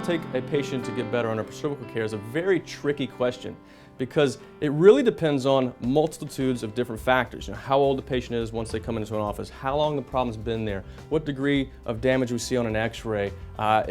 it take a patient to get better on upper cervical care is a very tricky question because it really depends on multitudes of different factors. You know, how old the patient is once they come into an office, how long the problem's been there, what degree of damage we see on an x-ray.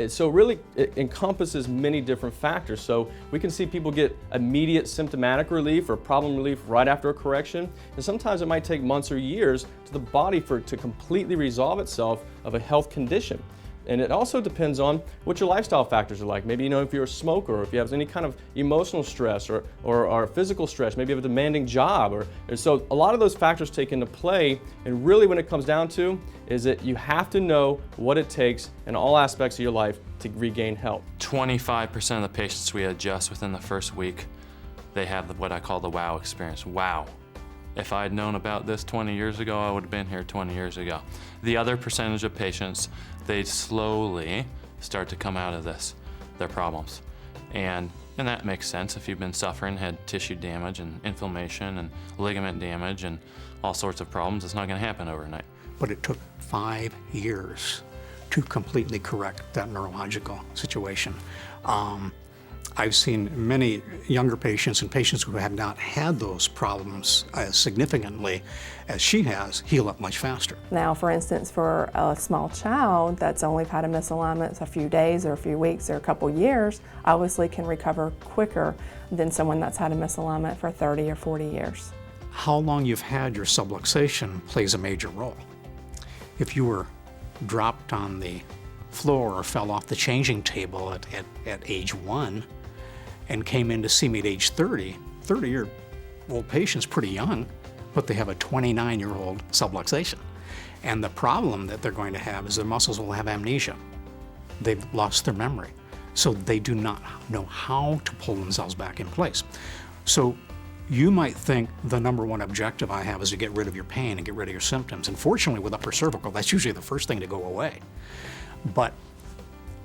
So really it encompasses many different factors. So we can see people get immediate symptomatic relief or problem relief right after a correction, and sometimes it might take months or years to the body for it to completely resolve itself of a health condition. And it also depends on what your lifestyle factors are like. Maybe, you know, if you're a smoker, or if you have any kind of emotional stress or physical stress, maybe you have a demanding job. So a lot of those factors take into play, and really when it comes down to is that you have to know what it takes in all aspects of your life to regain health. 25% of the patients we adjust within the first week, they have what I call the wow experience. Wow. If I had known about this 20 years ago, I would have been here 20 years ago. The other percentage of patients, they slowly start to come out of their problems. And that makes sense. If you've been suffering, had tissue damage and inflammation and ligament damage and all sorts of problems, it's not going to happen overnight. But it took 5 years to completely correct that neurological situation. I've seen many younger patients and patients who have not had those problems as significantly as she has heal up much faster. Now, for instance, for a small child that's only had a misalignment a few days or a few weeks or a couple years, obviously can recover quicker than someone that's had a misalignment for 30 or 40 years. How long you've had your subluxation plays a major role. If you were dropped on the floor or fell off the changing table at age 1, and came in to see me at age 30, 30-year-old patient's pretty young, but they have a 29-year-old subluxation. And the problem that they're going to have is their muscles will have amnesia. They've lost their memory. So they do not know how to pull themselves back in place. So you might think the number one objective I have is to get rid of your pain and get rid of your symptoms. And fortunately with upper cervical, that's usually the first thing to go away. But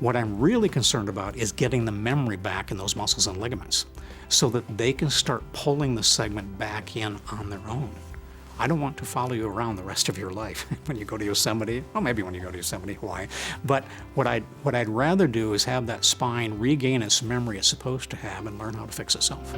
what I'm really concerned about is getting the memory back in those muscles and ligaments so that they can start pulling the segment back in on their own. I don't want to follow you around the rest of your life when you go to Yosemite, well, maybe when you go to Yosemite, Hawaii. But what I'd rather do is have that spine regain its memory it's supposed to have and learn how to fix itself.